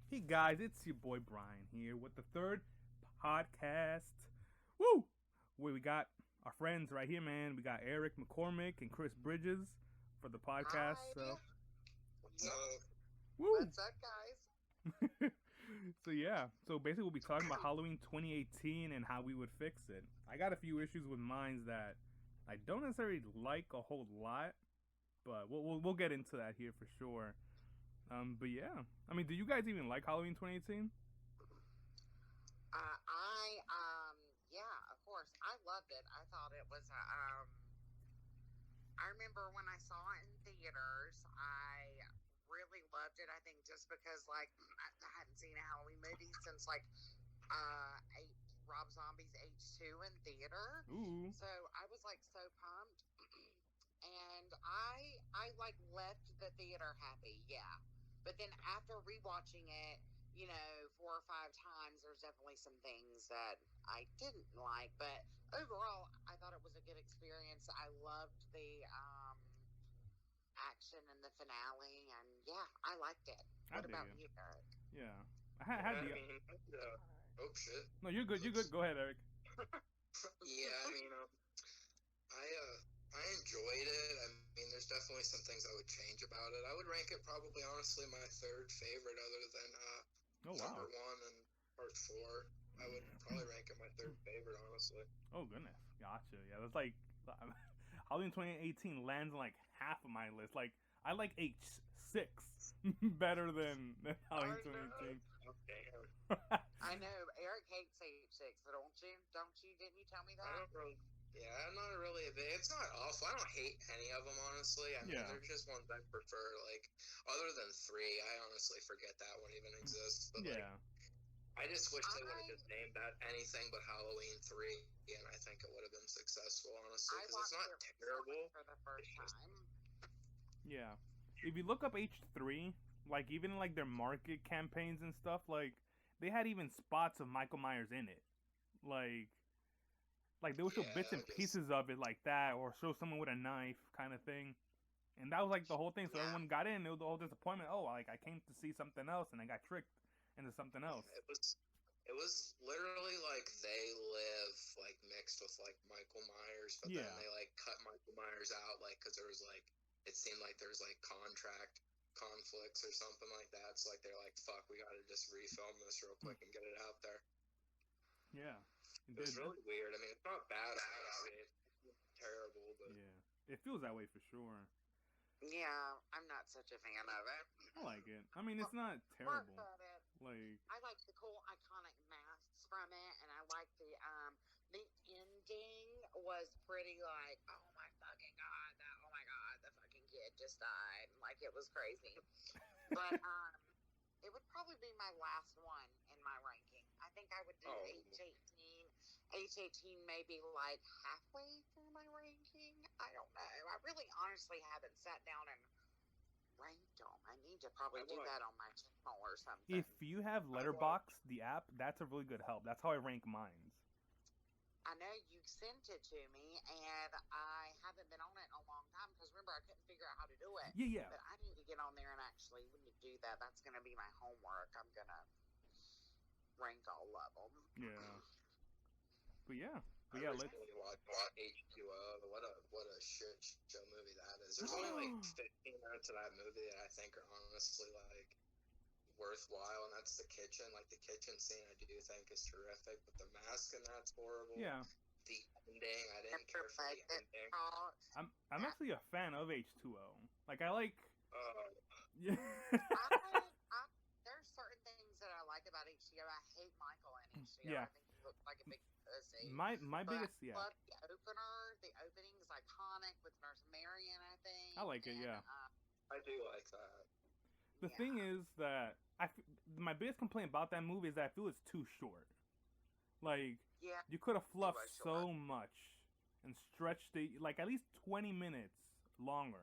Hey guys, it's your boy Brian here with the third podcast. Woo! We got our friends right here, man. We got Eric Mcormick and Kris Bridges for the podcast. Hi. So, What's up? woo! What's up, guys? So yeah, so basically we'll be talking about Halloween 2018 and how we would fix it. I got a few issues with mines that I don't necessarily like a whole lot, but we'll get into that here for sure. But yeah, I mean, do you guys even like Halloween 2018? Yeah, of course. I loved it. I thought it was, I remember when I saw it in theaters, I really loved it. I think just because, like, I hadn't seen a Halloween movie since, like, Rob Zombie's H2 in theater. Ooh. So I was, like, so pumped. And I like left the theater happy, yeah. But then after rewatching it, 4 or 5 times, there's definitely some things that I didn't like. But overall, I thought it was a good experience. I loved the action in the finale, and yeah, I liked it. What about you, Eric? Yeah, I had the. Oh shit! No, you're good. You're good. Go ahead, Eric. Yeah, I enjoyed it. I mean, there's definitely some things I would change about it. I would rank it probably, honestly, my third favorite, other than number 1 and part 4. I would probably rank it my third favorite, honestly. Oh goodness, gotcha. Yeah, that's like Halloween 2018 lands on like half of my list. Like I like H6 better than Halloween 2018. Oh, damn. I know Eric hates H6, don't you? Didn't you tell me that? I don't really. Yeah, I'm not really a big. It's not awful. I don't hate any of them, honestly. I mean, they're just ones I prefer. Like, other than 3, I honestly forget that one even exists. But yeah. I just wish they would have just named that anything but Halloween 3, and I think it would have been successful, honestly, because it's not terrible. For the first time. Yeah. If you look up H3, like, even in, like, their market campaigns and stuff, like, they had even spots of Michael Myers in it. Like they would show bits and pieces of it like that, or show someone with a knife kind of thing. And that was, like, the whole thing. So everyone got in, it was the whole disappointment. Oh, like, I came to see something else, and I got tricked into something else. It was literally like They Live, like, mixed with, like, Michael Myers, but then they, like, cut Michael Myers out, like, because there was, like, it seemed like there was, like, contract conflicts or something like that. So, like, they're like, fuck, we gotta just refilm this real quick and get it out there. Yeah. It was really weird. I mean, it's not bad. It's terrible, but yeah, it feels that way for sure. Yeah, I'm not such a fan of it. I like it. I mean, it's not terrible. Like, I like the cool iconic masks from it, and I like the ending was pretty like, oh my fucking god, the fucking kid just died. Like, it was crazy. But it would probably be my last one in my ranking. I think I would do H18. H18 maybe like halfway through my ranking. I don't know. I really honestly haven't sat down and ranked them. I need to probably do that on my channel or something. If you have Letterboxd, the app, that's a really good help. That's how I rank mines. I know you sent it to me, and I haven't been on it in a long time because, remember, I couldn't figure out how to do it. Yeah. But I need to get on there and actually do that. That's going to be my homework. I'm going to rank all of them. Yeah. But yeah. I recently watched H2O. What a shit show movie that is. There's only like 15 minutes of that movie that I think are honestly like worthwhile, and that's the kitchen. Like, the kitchen scene I do think is terrific, but the mask in that's horrible. Yeah. The ending, I didn't care for the ending. I'm actually a fan of H2O. Like, I like. There's certain things that I like about H2O. I hate Michael in H2O. Yeah. I think he looks like a big pussy. My biggest, I love the opener. The opening is iconic with Nurse Marion, I think. I like it, yeah. I do like that. The thing is that my biggest complaint about that movie is that I feel it's too short. Like, you could have fluffed so much and stretched it, like, at least 20 minutes longer.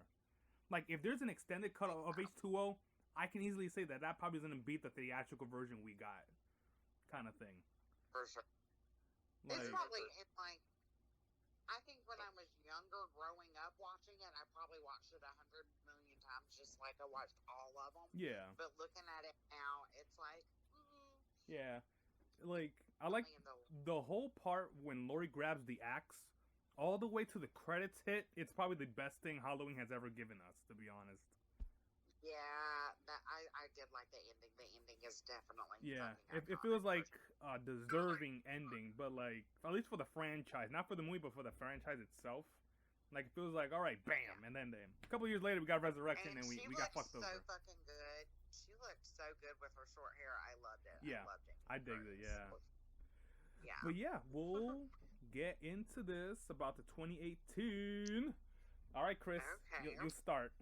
Like, if there's an extended cut of H2O, I can easily say that probably is going to beat the theatrical version we got, kind of thing. For sure. It's probably, I think when I was younger, growing up watching it, I probably watched it 100 million times, just like I watched all of them. Yeah. But looking at it now, it's like, Yeah, like I like the whole part when Lori grabs the axe, all the way to the credits hit. It's probably the best thing Halloween has ever given us, to be honest. Yeah, that I did like the ending. The ending is definitely Yeah, fucking it feels iconic. like a deserving ending, but like at least for the franchise, not for the movie, but for the franchise itself. Like it feels like all right, bam, Yeah. and then a couple years later we got Resurrection, And and she we got looked fucked so over. fucking good. She looked so good with her short hair. I loved it. I Yeah, loved it. I dig it. Yeah, Yeah. but yeah, we'll get into this about the 2018. All right, Chris, Okay. you start.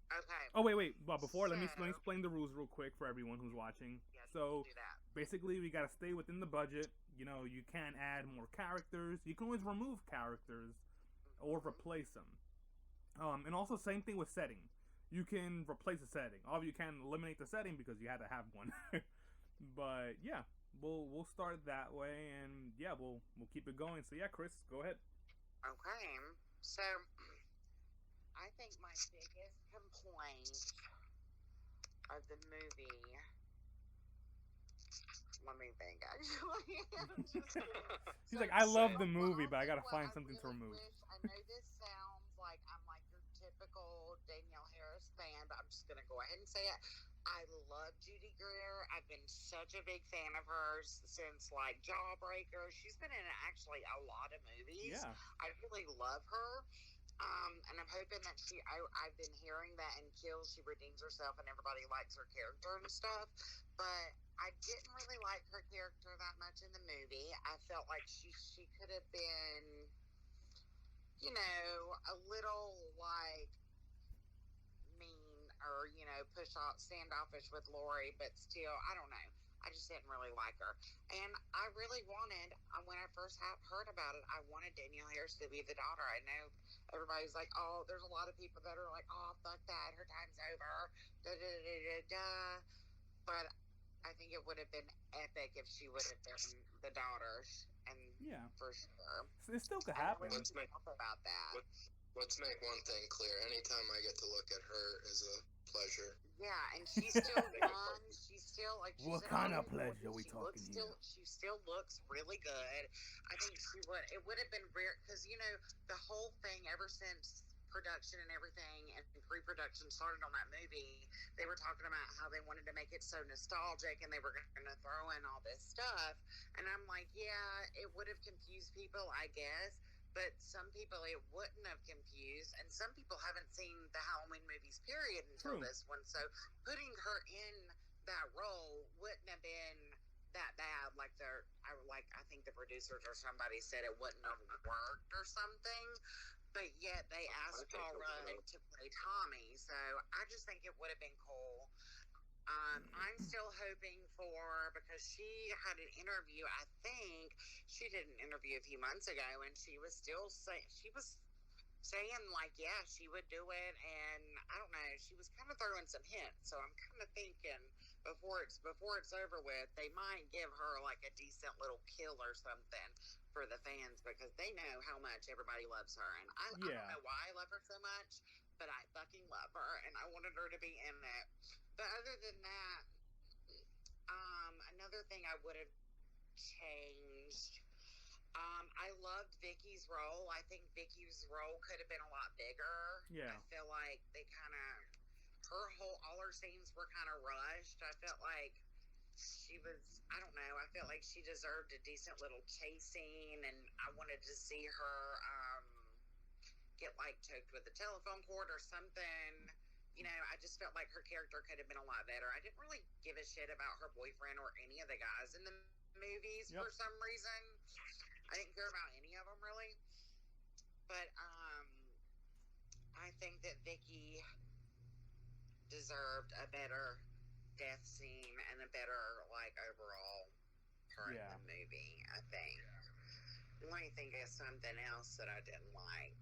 Okay. Oh wait. But before, let me So, explain the rules real quick for everyone who's watching. yeah, So do that. basically, we gotta stay within the budget. You know, you can't add more characters. You can always remove characters or replace them. And also same thing with setting. You can replace a setting. Obviously, you can eliminate the setting because you had to have one. But yeah, we'll start that way, and yeah, we'll keep it going. So yeah, Chris, go ahead. Okay. So, I think my biggest complaint of the movie. Let me think. Actually, I'm just kidding. He's So, like, I love the well, movie, I'll but I say gotta what find I something to really remove. wish. I know this sounds like I'm like your typical Danielle Harris fan, but I'm just gonna go ahead and say it. I love Judy Greer. I've been such a big fan of hers since like Jawbreaker. She's been in actually a lot of movies. Yeah, I really love her. And I'm hoping that I've been hearing that in Kills, she redeems herself and everybody likes her character and stuff. But I didn't really like her character that much in the movie. I felt like she could have been, a little like mean or, push off, standoffish with Lori, but still, I don't know. I just didn't really like her. And I really wanted, when I first heard about it, I wanted Danielle Harris to be the daughter. I know everybody's like, oh, there's a lot of people that are like, oh, fuck that, her time's over. Da, da, da, da, da. But I think it would have been epic if she would have been the daughter. And yeah, for sure. it still could I happen. really felt about that. Let's make one thing clear. Anytime I get to look at her is a pleasure. Yeah, and she's still young. She's still like. What kind of pleasure are we talking here? She still looks really good. I think she would. It would have been rare because the whole thing ever since production and everything and pre-production started on that movie, they were talking about how they wanted to make it so nostalgic and they were going to throw in all this stuff. And I'm like, yeah, it would have confused people, I guess. But some people it wouldn't have confused, and some people haven't seen the Halloween movies, period, until this one. So putting her in that role wouldn't have been that bad. I think the producers or somebody said it wouldn't have worked or something. But yet they asked Paul Rudd to play Tommy, so I just think it would have been cool. I'm still hoping for, because she had an interview, I think she did an interview a few months ago, and she was still saying like, yeah, she would do it, and I don't know, she was kind of throwing some hints, so I'm kind of thinking before it's over with, they might give her like a decent little kill or something for the fans, because they know how much everybody loves her, and I don't know why I love her so much, but I fucking love her, and I wanted her to be in it. But other than that, another thing I would have changed. I loved Vicky's role. I think Vicky's role could have been a lot bigger. Yeah. I feel like they kind of, all her scenes were kind of rushed. I felt like she was, I don't know, I felt like she deserved a decent little chase scene, and I wanted to see her get like choked with a telephone cord or something. I just felt like her character could have been a lot better. I didn't really give a shit about her boyfriend or any of the guys in the movies for some reason. I didn't care about any of them really. But I think that Vicky deserved a better death scene and a better overall part in the movie, I think. Let me think of something else that I didn't like.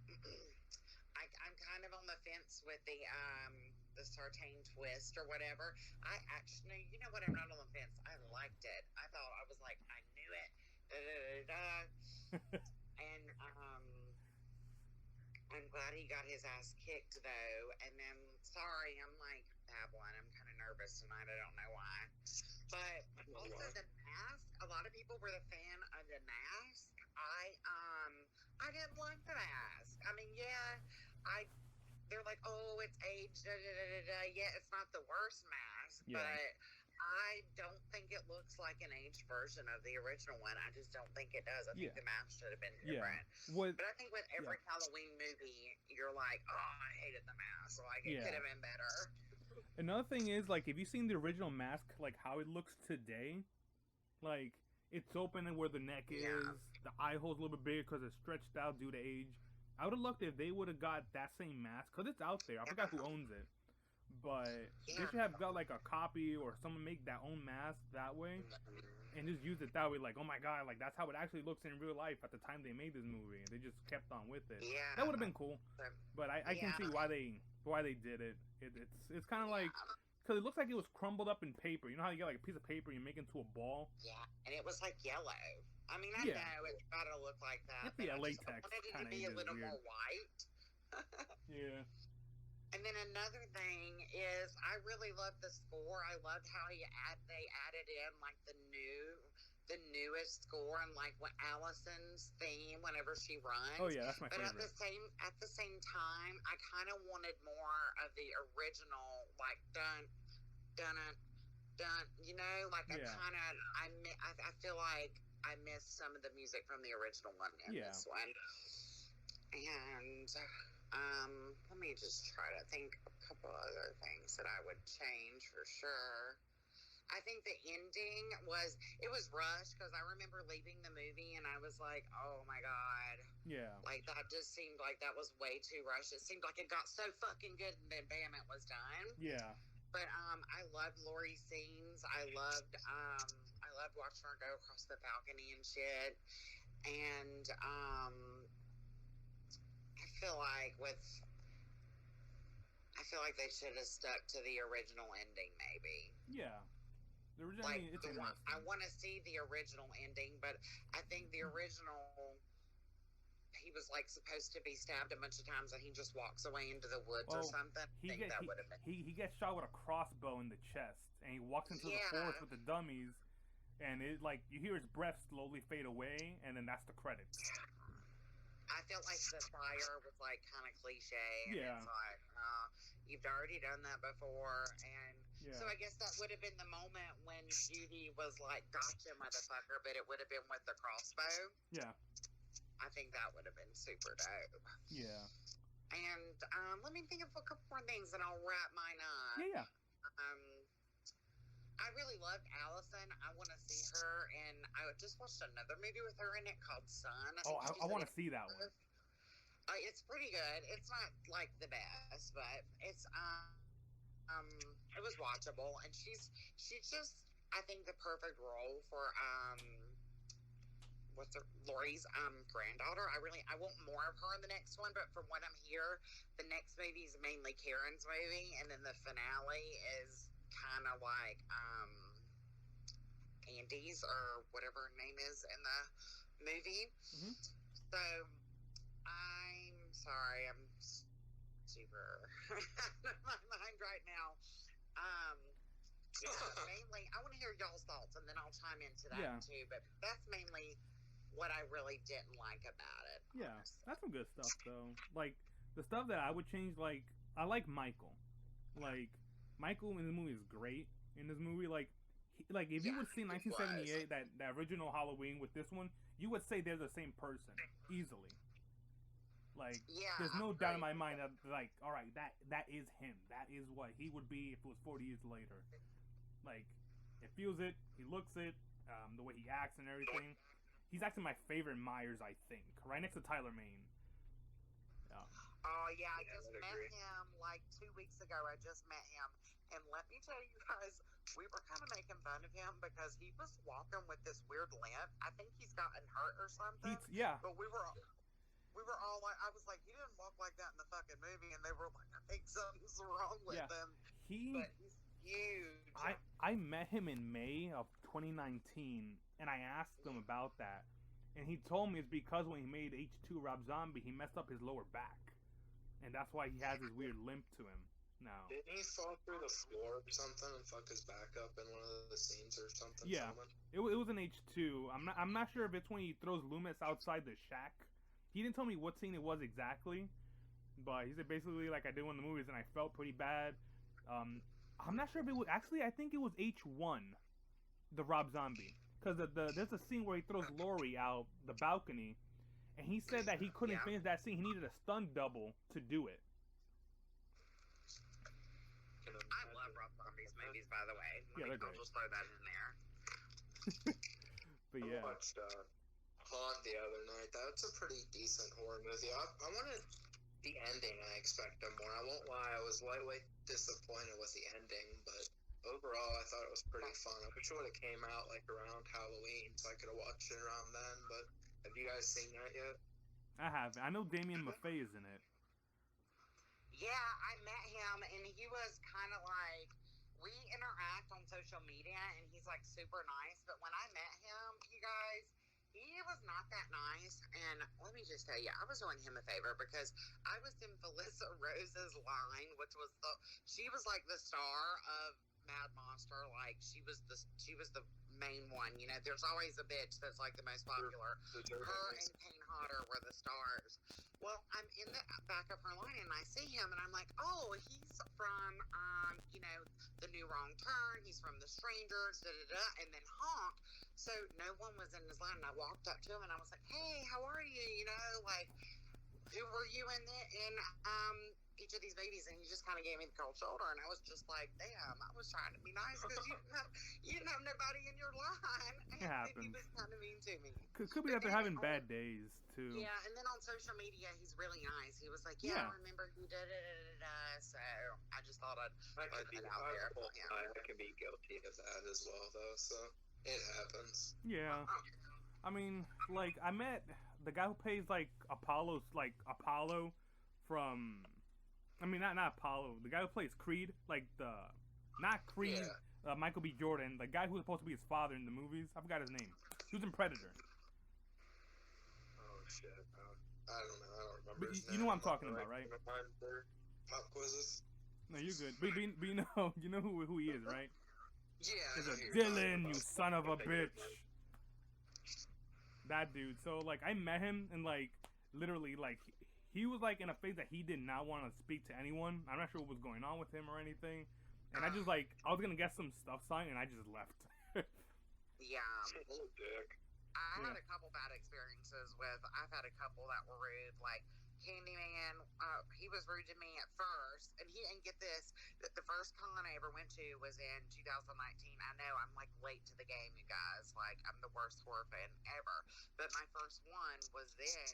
I'm kind of on the fence with the Sartain twist or whatever. I actually, you know what? I'm not on the fence. I liked it. I thought, I was like, I knew it. Da, da, da, da. And I'm glad he got his ass kicked though. And then, sorry, I'm like babbling. I'm kind of nervous tonight. I don't know why. But also the mask. A lot of people were the fan of the mask. I didn't like the mask. I mean, yeah, they're like, oh, it's aged. Da, da, da, da, da. Yeah, it's not the worst mask, Yeah. but I don't think it looks like an aged version of the original one. I just don't think it does. I think the mask should have been different. But I think with every Halloween movie, you're like, oh, I hated the mask. Like, it could have been better. Another thing is, like, if you've seen the original mask, like, how it looks today, like, it's open and where the neck is, the eye hole's a little bit bigger because it's stretched out due to age. I would have loved if they would have got that same mask, because it's out there. I forgot who owns it. But they should have got, like, a copy or someone make that own mask that way and just use it that way. Like, oh my god, like, that's how it actually looks in real lilife at the time they made this movie. They just kept on with it. Yeah. That would have been cool. But I can see why they did it. It's kind of like... Because it looks like it was crumbled up in paper. You know how you get, like, a piece of paper and you make it into a ball? Yeah, and it was, like, yellow. I mean, I know it's got to look like that. Yeah, latex. I wanted it to be a little more white. Yeah. And then another thing is, I really loved the score. I loved how they added in, like, the newest score and, like, what Allison's theme whenever she runs. Oh yeah, that's my favorite. But at the same time, I kind of wanted more of the original, like, dun dun dun. You know, like I feel like I missed some of the music from the original one in this one. And let me just try to think of a couple other things that I would change for sure. I think the ending was rushed because I remember leaving the movie and I was like, oh my god. Yeah. Like that just seemed like that was way too rushed. It seemed like it got so fucking good and then bam, it was done. Yeah. But I loved Laurie's scenes. I loved watching her go across the balcony and shit. And I feel like they should have stuck to the original ending, maybe. Yeah. The original like, ending, I want to see the original ending, but I think the original, he was like supposed to be stabbed a bunch of times and he just walks away into the woods or something. That would have been. He gets shot with a crossbow in the chest and he walks into the forest with the dummies and it like you hear his breath slowly fade away and then that's the credits. I felt like the fire was like kind of cliche. And it's like, you've already done that before. And so I guess that would have been the moment when Judy was like, gotcha, motherfucker, but it would have been with the crossbow. Yeah. I think that would have been super dope. Yeah. And let me think of a couple more things and I'll wrap mine up. Yeah. I really loved Allison. I want to see her, and I just watched another movie with her in it called Son. I want to see that one. It's pretty good. It's not like the best, but it's it was watchable, and she's just I think the perfect role for Laurie's granddaughter. I want more of her in the next one, but from what I'm hearing, the next movie is mainly Karen's movie, and then the finale is kind of like Andy's or whatever her name is in the movie. Mm-hmm. So I'm sorry, I'm super out of my mind right now. Mainly I want to hear y'all's thoughts and then I'll chime into that too, but that's mainly what I really didn't like about it. Yeah, that's some good stuff though. Like the stuff that I would change, like I like Michael. Like Michael in the movie is great. In this movie, like if you would see 1978 that original Halloween with this one, you would say they're the same person easily. Like there's no doubt in my mind that like, all right, that is him. That is what he would be if it was 40 years later. Like it feels it, he looks it, the way he acts and everything. He's actually my favorite Myers, I think, right next to Tyler Mane. Oh, yeah, I just met him like 2 weeks ago. I just met him. And let me tell you guys, we were kind of making fun of him because he was walking with this weird limp. I think he's gotten hurt or something. But we were all like, I was like, he didn't walk like that in the fucking movie. And they were like, I think something's wrong with him. But he's huge. I met him in May of 2019, and I asked him about that. And he told me it's because when he made H2 Rob Zombie, he messed up his lower back. And that's why he has this weird limp to him. No. Didn't he fall through the floor or something and fuck his back up in one of the scenes or something? Yeah. It was an H2. I'm not sure if it's when he throws Loomis outside the shack. He didn't tell me what scene it was exactly, but he said basically like I did one of the movies and I felt pretty bad. I'm not sure if it was actually. I think it was H1, the Rob Zombie, because there's a scene where he throws Laurie out the balcony, and he said that he couldn't finish that scene. He needed a stunt double to do it. I love Rob Zombie's movies, by the way. Yeah, they're I'll great. just throw that in there. But yeah. I watched Haunt the other night. That's a pretty decent horror movie. I wanted the ending. I expected more. I won't lie. I was lightly disappointed with the ending, but overall, I thought it was pretty fun. I wish it would have came out like around Halloween, so I could have watched it around then. But have you guys seen that yet? I haven't. I know Damien Maffei is in it. Yeah, I met him, and he was kind of like, we interact on social media, and he's like super nice. But when I met him, you guys, he was not that nice. And let me just tell you, I was doing him a favor because I was in Felissa Rose's line, which was she was like the star of Mad Monster. Like she was the main one. You know, there's always a bitch that's like the most popular. Her and Kane Hodder were the stars. Well, I'm in the back of her line and I see him and I'm like, oh, he's from, The New Wrong Turn. He's from The Strangers, and then Honk. So no one was in his line. And I walked up to him and I was like, hey, how are you? You know, like, who were you in each of these movies? And he just kind of gave me the cold shoulder, and I was just like, damn, I was trying to be nice because you didn't have nobody in your line. And It happens. he was kind of mean to me. Could be that they're having bad days too. Yeah, and then on social media, he's really nice. He was like, I remember you so I just thought I'd put that out there. I can be guilty of that as well, though, so it happens. Yeah. I mean, like, I met the guy who plays, like, Apollo from... I mean, not Apollo. The guy who plays Creed, like, not Creed, Michael B. Jordan. The guy who's supposed to be his father in the movies. I forgot his name. He was in Predator. Oh, shit. I don't know. I don't remember his name. You know what I'm talking about, right? Pop quizzes. No, you're good. But you know who he is, right? Yeah. It's a Dylan, you son of a bitch. That dude. So, like, I met him and, like, literally, like, he was, like, in a phase that he did not want to speak to anyone. I'm not sure what was going on with him or anything. And I just, like, I was going to get some stuff signed, and I just left. Yeah. Dick. I had a couple bad experiences I've had a couple that were rude. Like, Candyman, he was rude to me at first. And get this, the first con I ever went to was in 2019. I know, I'm, like, late to the game, you guys. Like, I'm the worst horror fan ever. But my first one was then.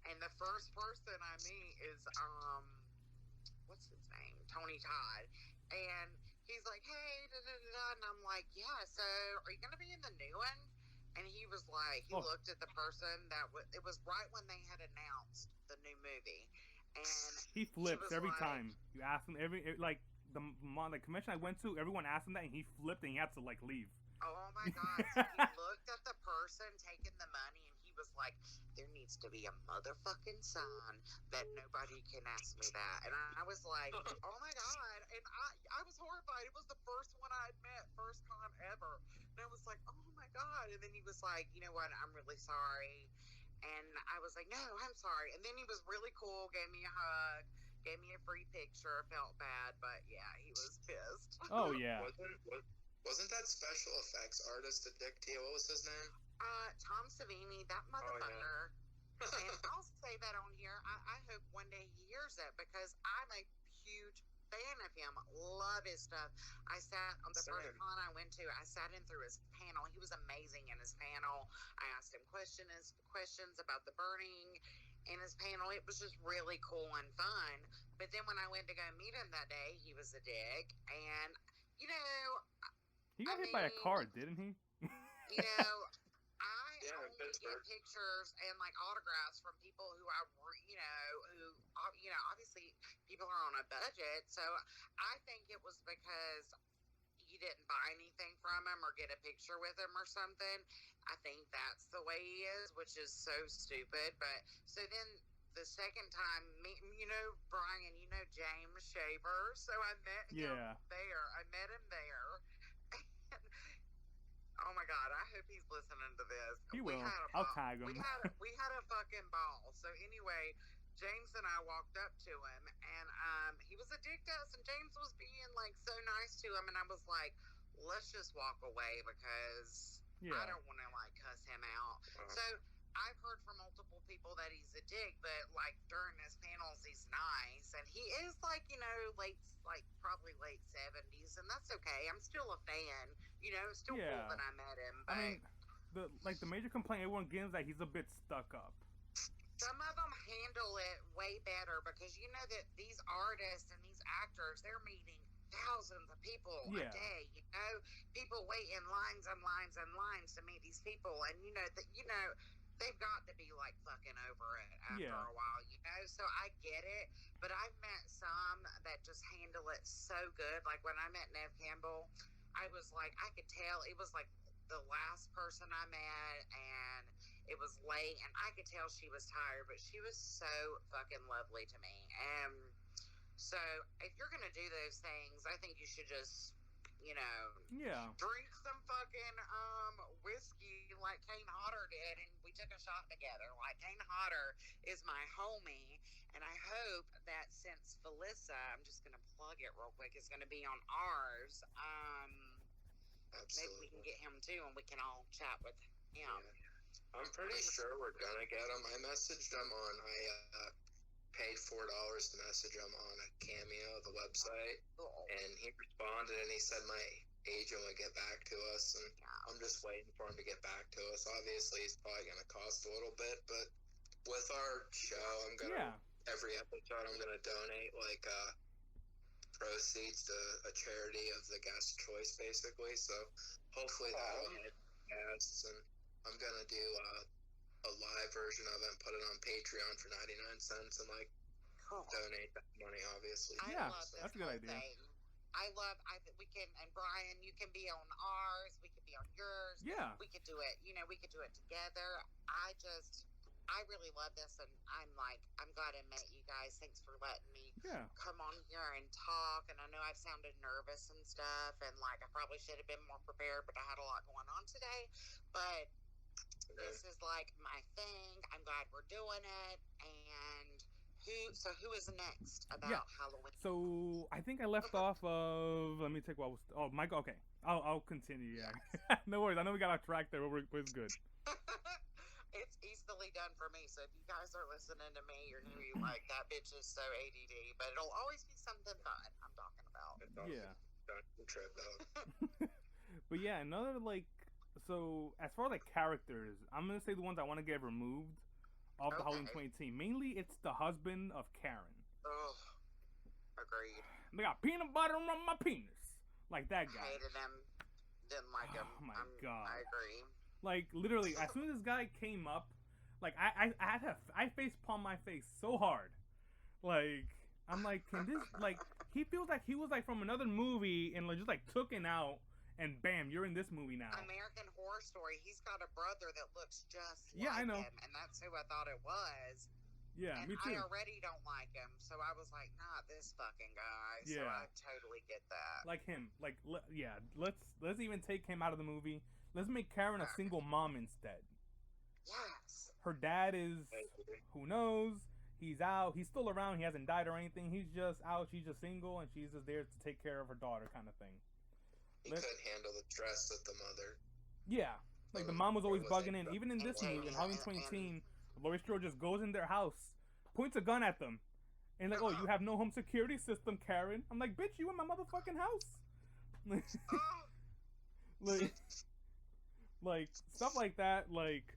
And the first person I meet is, what's his name? Tony Todd. And he's like, hey, da-da-da-da. And I'm like, yeah, so are you going to be in the new one? And he was like, he looked at the person it was right when they had announced the new movie. And he flips every time. You ask him like, the convention I went to, everyone asked him that, and he flipped and he had to, like, leave. Oh my God. So he looked at the person taking the money and he was like, there needs to be a motherfucking sign that nobody can ask me that. And I was like, oh my God. And I was horrified. It was the first one I had met, first con ever. And I was like, oh my God. And then he was like, you know what? I'm really sorry. And I was like, no, I'm sorry. And then he was really cool, gave me a hug, gave me a free picture, felt bad, but yeah, he was pissed. Oh yeah. Wasn't that special effects artist a dick to you? What was his name? Tom Savini, that motherfucker. Oh, yeah. And I'll say that on here. I hope one day he hears it because I'm a huge fan of him. Love his stuff. I sat on the first con I went to. I sat in through his panel. He was amazing in his panel. I asked him questions about the burning in his panel. It was just really cool and fun. But then when I went to go meet him that day, he was a dick. And you know, he got hit by a car, didn't he? You know, I only get pictures and like autographs from people who obviously people are on a budget. So I think it was because you didn't buy anything from him or get a picture with him or something. I think that's the way he is, which is so stupid. But so then the second time, Brian, James Shaver, so I met him there. Oh my God, I hope he's listening to this. He will. I'll tag him. We had a fucking ball. So anyway, James and I walked up to him, and he was a dick to us, and James was being like so nice to him, and I was like, let's just walk away because I don't want to like cuss him out. So I've heard from multiple people that he's a dick, but like during his panels, he's nice, and he is like probably late 70s, and that's okay. I'm still a fan. Still cool that I met him. But I mean, the major complaint everyone gives that he's a bit stuck up. Some of them handle it way better because that these artists and these actors, they're meeting thousands of people a day. People wait in lines and lines and lines to meet these people, and they've got to be like fucking over it after a while. So I get it, but I've met some that just handle it so good. Like when I met Nev Campbell, I was like, I could tell it was like the last person I met, and it was late, and I could tell she was tired, but she was so fucking lovely to me. So if you're gonna do those things, I think you should just, drink some fucking whiskey like Kane Hodder did, and we took a shot together. Like Kane Hodder is my homie, and I hope that since Felissa, I'm just gonna plug it real quick, is gonna be on ours. Maybe we can get him too, and we can all chat with him. Yeah. I'm pretty sure we're gonna get him. I messaged him on. I paid $4 to message him on a Cameo, the website, and he responded and he said my agent would get back to us, and I'm just waiting for him to get back to us. Obviously, it's probably gonna cost a little bit, but with our show, I'm gonna every episode I'm gonna donate like proceeds to a charity of the guest choice, basically. So hopefully that'll hit guests, and I'm gonna do a live version of it and put it on Patreon for 99 cents and like donate that money, obviously. That's a good idea. We can, and Brian, you can be on ours, we can be on yours. Yeah. We could do it, we could do it together. I really love this, and I'm glad I met you guys. Thanks for letting me come on here and talk. And I know I've sounded nervous and stuff, and like I probably should have been more prepared, but I had a lot going on today. But this is like my thing. I'm glad we're doing it. And who is next about Halloween? So I think I left off of. Let me take what was. Oh, Michael. Okay, I'll continue. Yeah, no worries. I know we got off track there, but we're good. It's easily done for me. So if you guys are listening to me, you're gonna be like, that bitch is so ADD. But it'll always be something fun I'm talking about. Trip out. But yeah, another like. So as far as like characters, I'm gonna say the ones I want to get removed of the Halloween 2018. Mainly, it's the husband of Karen. Oh, agreed. They got peanut butter on my penis, like that guy. Hated him. Didn't like him. Oh my God. I agree. Like literally, as soon as this guy came up, like I face palm my face so hard. Like I'm like, can this like? He feels like he was like from another movie and like just like taken out. And bam, you're in this movie now. American Horror Story. He's got a brother that looks just like I know. him, and that's who I thought it was. Yeah, and me too. I already don't like him, so I was like, not this fucking guy. Yeah. So I totally get that. Like him, like let's even take him out of the movie. Let's make Karen a single mom instead. Yes. Her dad is who knows. He's out. He's still around. He hasn't died or anything. He's just out. She's just single, and she's just there to take care of her daughter, kind of thing. He couldn't handle the stress of the mother. Yeah, like the mom was always bugging in. Even in this movie, in Halloween 2018, Laurie Strode just goes in their house, points a gun at them, and like, oh, you have no home security system, Karen. I'm like, bitch, you in my motherfucking house. like stuff like that. Like,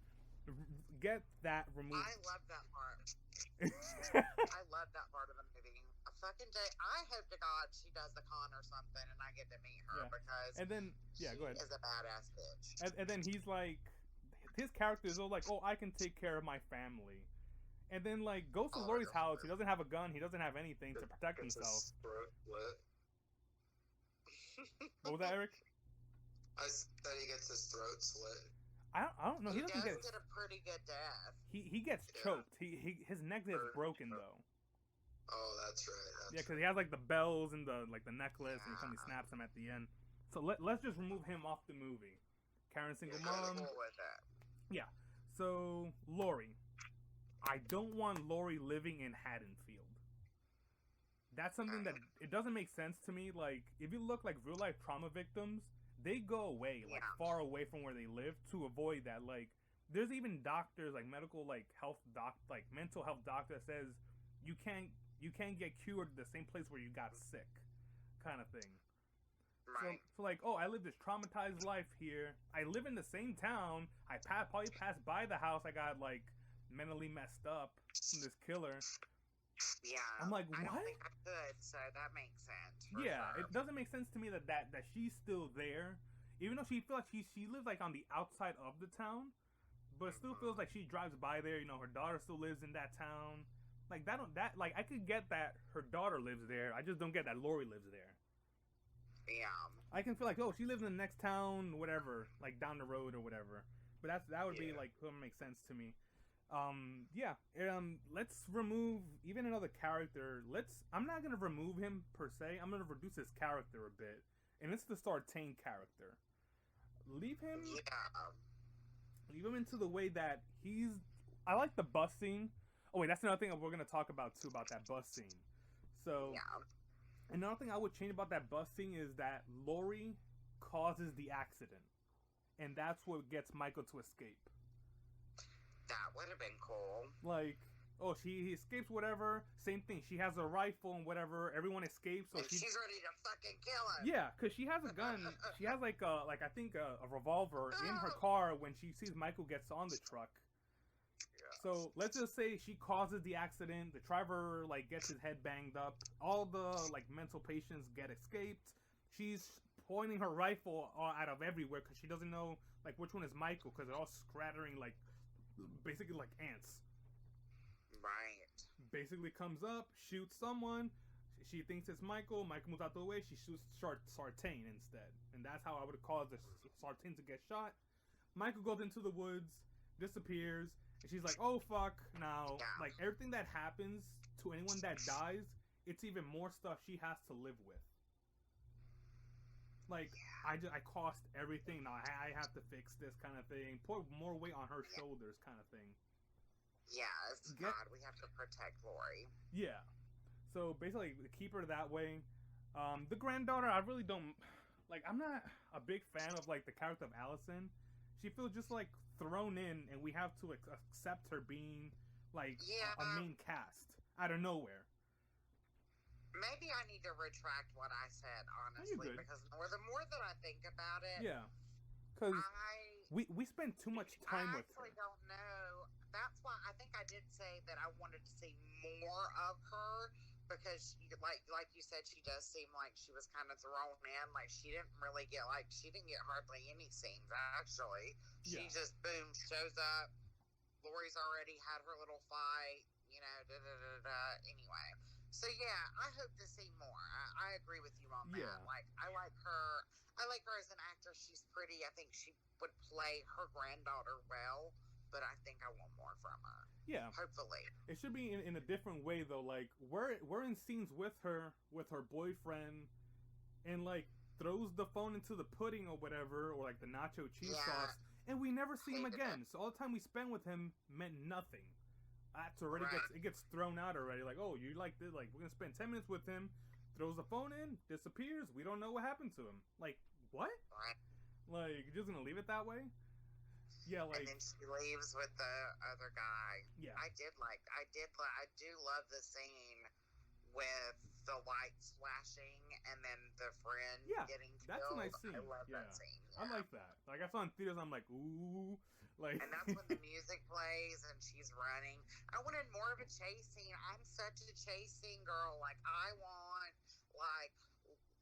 get that removed. I love that part. I love that part of the movie. Fucking day. I hope to God she does the con or something, and I get to meet her because and then she go ahead. is a badass bitch. And then he's like, his character is all like, oh, I can take care of my family, and then like goes to Laurie's house. He doesn't have a gun. He doesn't have anything to protect himself. What was that, Eric? I said he gets his throat slit. I don't know. He He doesn't does get. get a pretty good death. He gets choked. His neck gets broken though. Oh, that's right. Yeah, because he has like the bells and the necklace, and he suddenly snaps him at the end. So let's just remove him off the movie. Karen single mom. Cool with that. Yeah. So Lori, I don't want Lori living in Haddonfield. That's something that it doesn't make sense to me. Like if you look like real life trauma victims, they go away like far away from where they live to avoid that. Like there's even doctors like medical like mental health doctor that says you can't get cured the same place where you got sick, kind of thing. Right. So like, oh, I live this traumatized life here. I live in the same town. I probably passed by the house. I got like mentally messed up from this killer. Yeah. I'm like, what? I don't think I could, so that makes sense. Yeah, sure. it doesn't make sense to me that she's still there, even though she feels like she lives like on the outside of the town, but it still feels like she drives by there. You know, her daughter still lives in that town. Like like I could get that her daughter lives there. I just don't get that Lori lives there. Yeah. I can feel like, oh, she lives in the next town, whatever, like down the road or whatever. But that would be like would make sense to me. Let's remove even another character. I'm not gonna remove him per se. I'm gonna reduce his character a bit, and it's the Sartain character. Leave him into the way that he's. I like the bus scene. Oh wait, that's another thing we're gonna talk about too, about that bus scene. So another thing I would change about that bus scene is that Lori causes the accident, and that's what gets Michael to escape. That would have been cool. Like, oh, he escapes, whatever. Same thing. She has a rifle and whatever. Everyone escapes, so she's ready to fucking kill him. Yeah, because she has a gun. She has like a revolver in her car when she sees Michael gets on the truck. So let's just say she causes the accident. The driver like gets his head banged up. All the like mental patients get escaped. She's pointing her rifle out of everywhere because she doesn't know like which one is Michael because they're all scattering like basically like ants. Right. Basically comes up, shoots someone. She thinks it's Michael. Michael moves out the way. She shoots Sartain instead, and that's how I would cause the Sartain to get shot. Michael goes into the woods, disappears. And she's like, oh, fuck, now, like, everything that happens to anyone that dies, it's even more stuff she has to live with. Like, I cost everything, now I have to fix this kind of thing. Put more weight on her shoulders kind of thing. Yes, God, we have to protect Lori. Yeah. So, basically, keep her that way. The granddaughter, I really don't, like, I'm not a big fan of, like, the character of Allison. She feels just, like, thrown in, and we have to accept her being like a main cast out of nowhere. Maybe I need to retract what I said, honestly, because the more that I think about it, because we spend too much time with her. I actually don't know. That's why I think I did say that I wanted to see more of her, because she, like you said, she does seem like she was kind of thrown in. Like she didn't get hardly any scenes actually. She just boom shows up. Lori's already had her little fight, Anyway, so yeah, I hope to see more. I agree with you on that. Like I like her. I like her as an actress. She's pretty. I think she would play her granddaughter well. But I think I want more from her. Yeah. Hopefully. It should be in a different way though. Like we're in scenes with her boyfriend, and like throws the phone into the pudding or whatever, or like the nacho cheese sauce, and we never see him again. So all the time we spent with him meant nothing. That's already gets thrown out already. Like, oh, you like this? Like we're gonna spend 10 minutes with him, throws the phone in, disappears. We don't know what happened to him. Like what? Like you're just gonna leave it that way? Yeah, like, and then she leaves with the other guy. Yeah, I do love the scene with the lights flashing and then the friend getting killed. That's a nice scene. I love that scene. I like that. Like I saw in theaters, I'm like, ooh, like. And that's when the music plays and she's running. I wanted more of a chase scene. I'm such a chase scene girl. Like I want like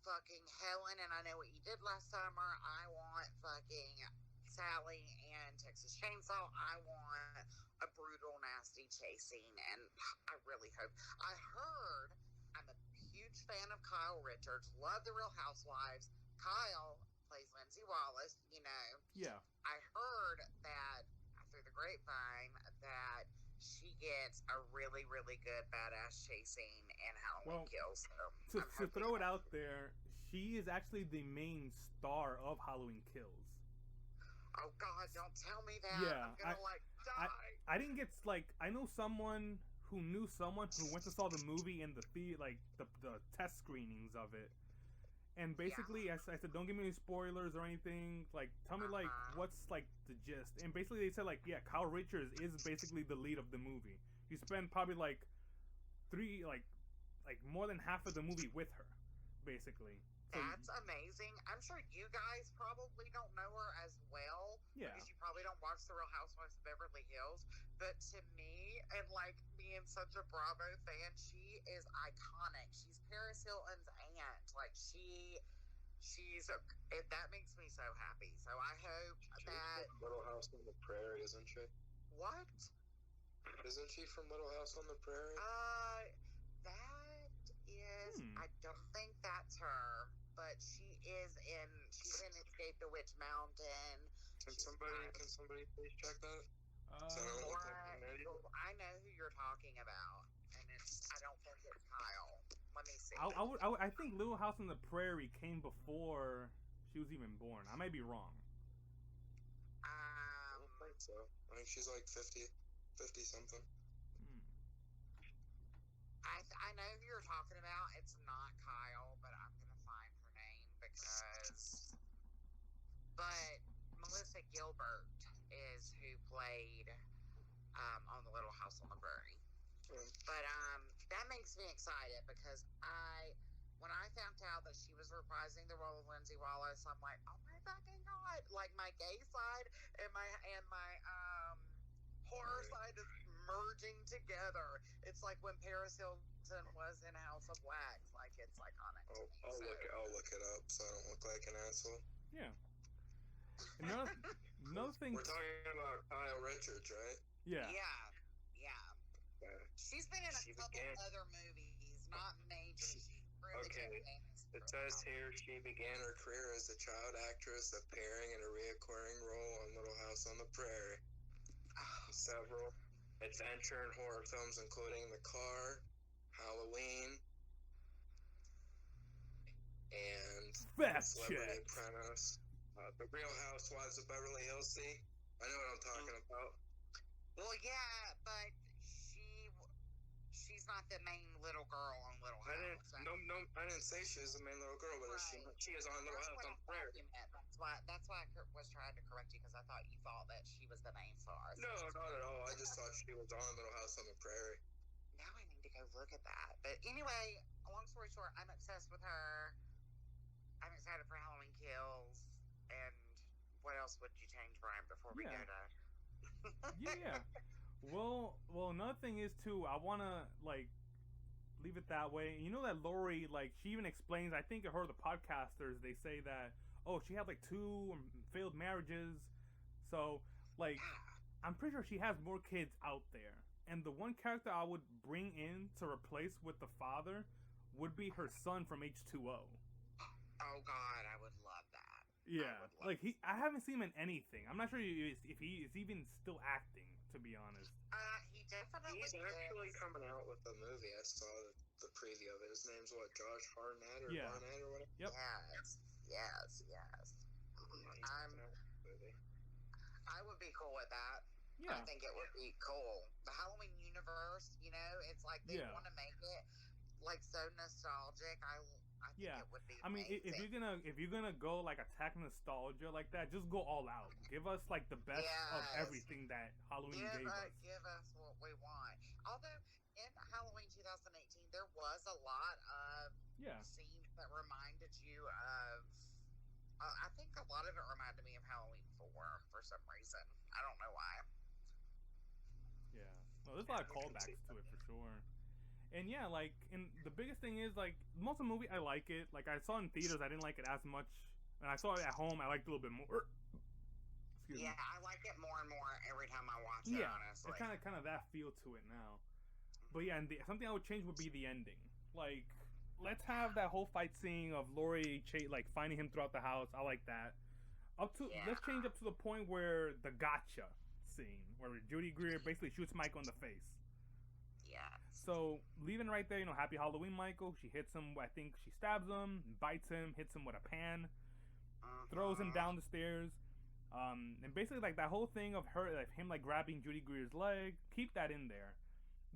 fucking Helen, and I know what you did last summer. I want fucking Sally and Texas Chainsaw. I want a brutal, nasty chase scene, and I really hope. I heard, I'm a huge fan of Kyle Richards. Love The Real Housewives. Kyle plays Lindsay Wallace. Yeah. I heard grapevine that she gets a really, really good badass chase scene in Halloween Kills. So to throw it out there, she is actually the main star of Halloween Kills. Oh God! Don't tell me that. Yeah, I'm gonna die. I didn't get I know someone who knew someone who went to saw the movie in the theater, the test screenings of it. And basically, I said, don't give me any spoilers or anything. Like, tell me, what's, the gist. And basically, they said, Kyle Richards is basically the lead of the movie. You spend probably, more than half of the movie with her, basically. So, that's amazing. I'm sure you guys probably don't know her as well. Yeah. Because you probably don't watch The Real Housewives of Beverly Hills. But to me, and, being such a Bravo fan, she is iconic. She's Paris Hilton's aunt. That makes me so happy. So I hope that Little House on the Prairie, isn't she? What? Isn't she from Little House on the Prairie? That is. I don't think that's her, but she's in Escape the Witch Mountain. Can somebody please check that? I know who you're talking about, and I don't think it's Kyle. Let me see. I think Little House on the Prairie came before she was even born. I might be wrong. I don't think so. I think she's 50 something. I know who you're talking about. It's not Kyle, but I'm gonna find her name but Melissa Gilbert is who played on the Little House on the Prairie. But that makes me excited because when I found out that she was reprising the role of Lindsay Wallace, I'm like, oh my fucking God. My gay side and my horror side is merging together. It's like when Paris Hilton was in House of Wax. It's iconic to me. I'll look it up so I don't look like an asshole. Yeah. Another thing. We're talking about Kyle Richards, right? Yeah. Yeah. She's been in a couple other movies, not major. It says here she began her career as a child actress, appearing in a reoccurring role on Little House on the Prairie. Several adventure and horror films, including The Car, Halloween, and Celebrity Apprentice. The Real Housewives of Beverly Hills. See, I know what I'm talking about. Well, yeah, but she's not the main little girl on Little House. I didn't say she was the main little girl, but she is on Little House on the Prairie. That's why I was trying to correct you because I thought you thought that she was the main star. No, not at all. I just thought she was on Little House on the Prairie. Now I need to go look at that. But anyway, long story short, I'm obsessed with her. I'm excited for Halloween Kills. And what else would you change, Brian, before we go to... Yeah. Well, another thing is, too, I want to, leave it that way. You know that Lori, she even explains, I think I heard the podcasters, they say that, she had, 2 failed marriages. So, I'm pretty sure she has more kids out there. And the one character I would bring in to replace with the father would be her son from H2O. Oh, God, I would love that. Yeah, I haven't seen him in anything. I'm not sure if he is even still acting, to be honest. He definitely He's actually coming out with a movie. I saw the preview of it. His name's Josh Hartnett or Barnett or whatever? Yep. Yes. I would be cool with that. Yeah. I think it would be cool. The Halloween universe, it's like they want to make it so nostalgic. I think it would be amazing. if you're gonna go attack nostalgia like that, just go all out. Give us the best of everything that Halloween gave us. Give us what we want. Although in Halloween 2018 there was a lot of scenes that reminded you of. I think a lot of it reminded me of Halloween 4 for some reason. I don't know why. Yeah, well, there's a lot of callbacks to it for sure. And yeah, and the biggest thing is, most of the movie, I like it. I saw it in theaters, I didn't like it as much. And I saw it at home, I liked it a little bit more. Excuse me. Yeah, I like it more and more every time I watch it, honestly. It's kind of that feel to it now. But yeah, and something I would change would be the ending. Let's have that whole fight scene of Lori, finding him throughout the house. I like that. Let's change up to the point where the gotcha scene where Judy Greer basically shoots Michael in the face. Yeah. So leaving right there, Happy Halloween, Michael. She hits him. I think she stabs him, bites him, hits him with a pan, throws him down the stairs. And basically like that whole thing of her, like him like grabbing Judy Greer's leg, keep that in there.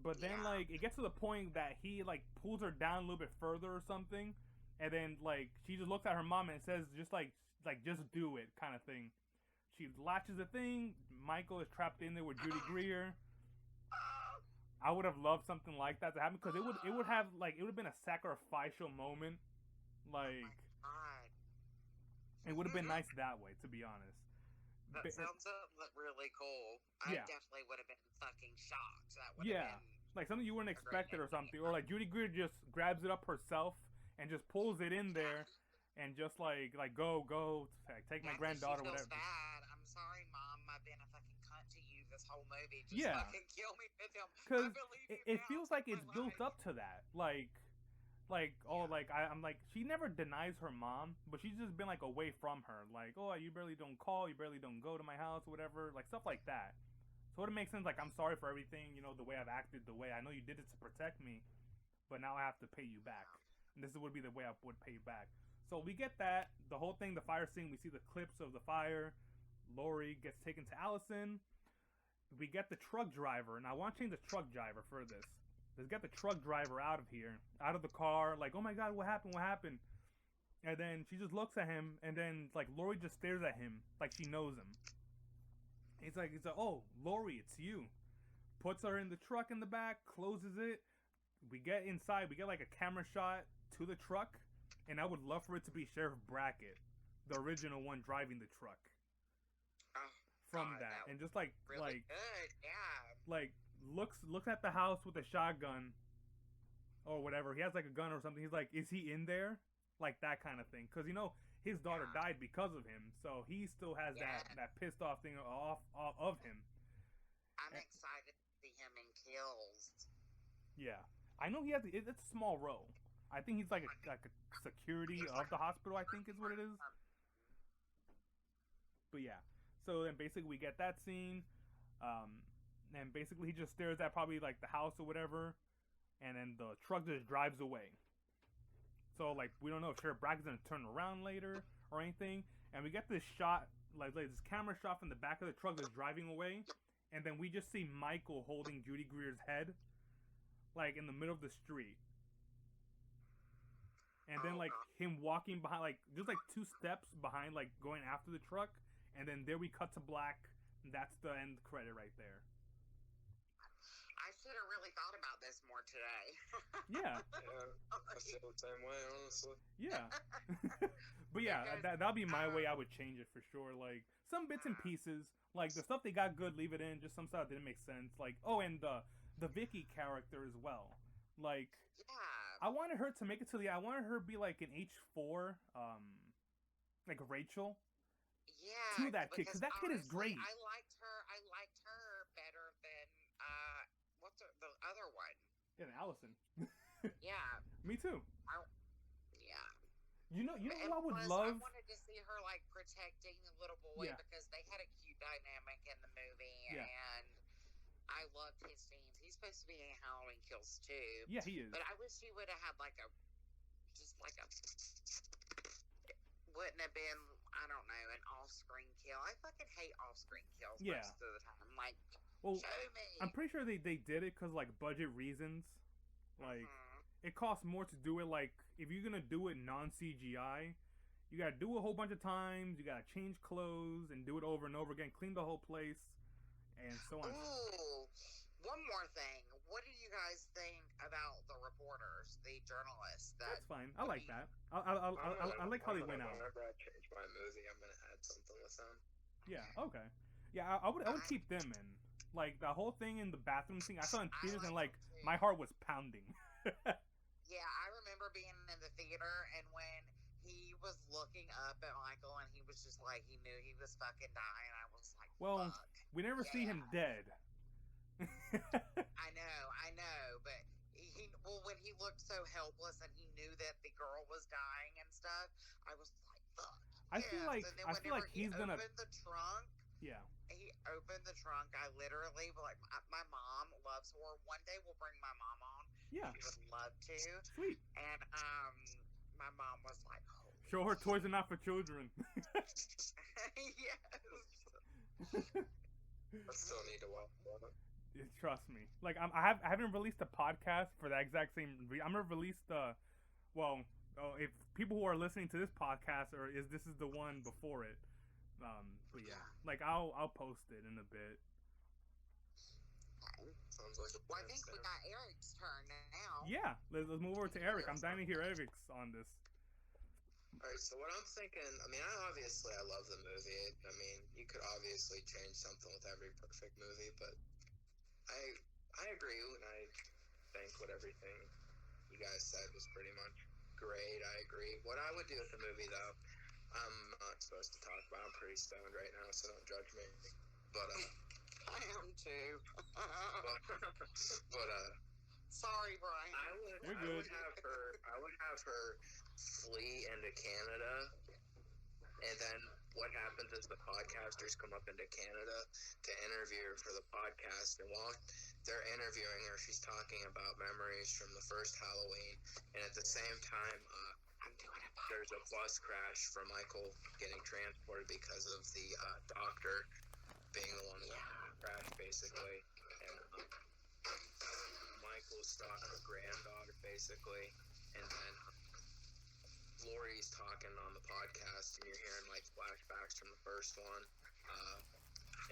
But then like it gets to the point that he like pulls her down a little bit further or something, and then like she just looks at her mom and says just just do it kind of thing. She latches the thing. Michael is trapped in there with Judy Greer. I would have loved something like that to happen because it would have been a sacrificial moment. Like it would have been nice that way, to be honest. That sounds really cool. I definitely would have been fucking shocked. That would have been like something you wouldn't expect it or something, or like Judy Greer just grabs it up herself and just pulls it in there, and just like go, take my granddaughter, she feels whatever. Bad. I'm sorry, Mom. I've been a fucking cunt to you this whole movie. Just fucking kill me with him. Because it feels like it's built up to that, I'm like, she never denies her mom, but she's just been like away from her, like, oh, you barely don't call, you barely don't go to my house, or whatever, like stuff like that. So it makes sense, like, I'm sorry for everything, the way I've acted, the way I know you did it to protect me, but now I have to pay you back, and this would be the way I would pay you back. So we get that, the whole thing, the fire scene, we see the clips of the fire, Lori gets taken to Allison, we get the truck driver, and I want to change the truck driver for this. Let's get the truck driver out of here, out of the car, like, oh my god, what happened? And then she just looks at him, and then, like, Lori just stares at him, like she knows him. He's like, oh, Lori, it's you. Puts her in the truck in the back, closes it. We get inside, we get, like, a camera shot to the truck, and I would love for it to be Sheriff Brackett, the original one driving the truck. From that, and just, like, really good, yeah. Like, looks at the house with a shotgun or whatever. He has like a gun or something. He's like, is he in there? Like that kind of thing. Because his daughter died because of him, so he still has that pissed off thing off of him. I'm excited to see him in Kills. Yeah, I know he has. It's a small role. I think he's like a security of the hospital, I think is what it is. But yeah, so then basically we get that scene. And basically he just stares at probably like the house or whatever, and then the truck just drives away. So like we don't know if Sheriff Brackett's gonna turn around later or anything. And we get this shot, like this camera shot from the back of the truck that's driving away, and then we just see Michael holding Judy Greer's head, like in the middle of the street. And then like him walking behind, like just like 2 steps behind, like going after the truck, and then there we cut to black. That's the end credit right there. I should have really thought about this more today. Yeah. I feel the same way, honestly. Yeah. But yeah, that'll be my way. I would change it for sure. Like some bits and pieces, like the stuff they got good, leave it in. Just some stuff that didn't make sense. Like and the Vicky character as well. Like I wanted her to make it to I wanted her to be like an H4, like Rachel. Yeah. To that kid, because that kid is great. I liked her better than what's the other one? Yeah, Allison. Yeah. Me too. Yeah. You know what I would love? I wanted to see her like protecting the little boy because they had a cute dynamic in the movie, and I loved his scenes. He's supposed to be in Halloween Kills too. Yeah, he is. But I wish he would have had wouldn't have been, I don't know, an off-screen kill. I fucking hate off-screen kills most of the time. Like, show me. I'm pretty sure they did it because, like, budget reasons. Like, it costs more to do it, like, if you're going to do it non-CGI, you got to do it a whole bunch of times, you got to change clothes and do it over and over again, clean the whole place, and so on. Ooh, one more thing. What do you guys think about the reporters, the journalists? That's fine. I like that. I like how they went out. Whenever I change my movie, I'm gonna add something with them. Yeah. Okay. Yeah, I would keep them in. Like the whole thing in the bathroom scene, I saw in theaters and like my heart was pounding. Yeah, I remember being in the theater and when he was looking up at Michael and he was just like he knew he was fucking dying. I was like, well, fuck. We never see him dead. I know, but when he looked so helpless and he knew that the girl was dying and stuff, I was like, fuck. I feel like he's gonna open the trunk. Yeah. open the trunk. I literally, like, my mom loves horror. One day we'll bring my mom on. Yeah. She would love to. Sweet. And my mom was like, "Holy Show her toys are not for children. yes. I still need to watch that. Trust me. Like I haven't released a podcast for that exact same reason. I'm gonna release if people who are listening to this podcast this is the one before it. But yeah, like I'll post it in a bit. Sounds like a Well, I plan, think we Sam. got Eric's turn now. Yeah, let's move over to Eric. I'm dying to hear Eric's on this. Alright, so what I'm thinking, I mean, I love the movie. I mean, you could obviously change something with every perfect movie, but I agree, and I think what everything you guys said was pretty much great. I agree. What I would do with the movie, though, I'm not supposed to talk about. I'm pretty stoned right now, so don't judge me. But I am too. but Sorry, Brian. I would have her flee into Canada, and then what happens is the podcasters come up into Canada to interview her for the podcast, and while they're interviewing her, she's talking about memories from the first Halloween, and at the same time, there's a bus crash for Michael getting transported because of the doctor being the one that crashed, basically, and Michael's stalking her granddaughter, basically, and then Lori's talking on the podcast, and you're hearing like flashbacks from the first one,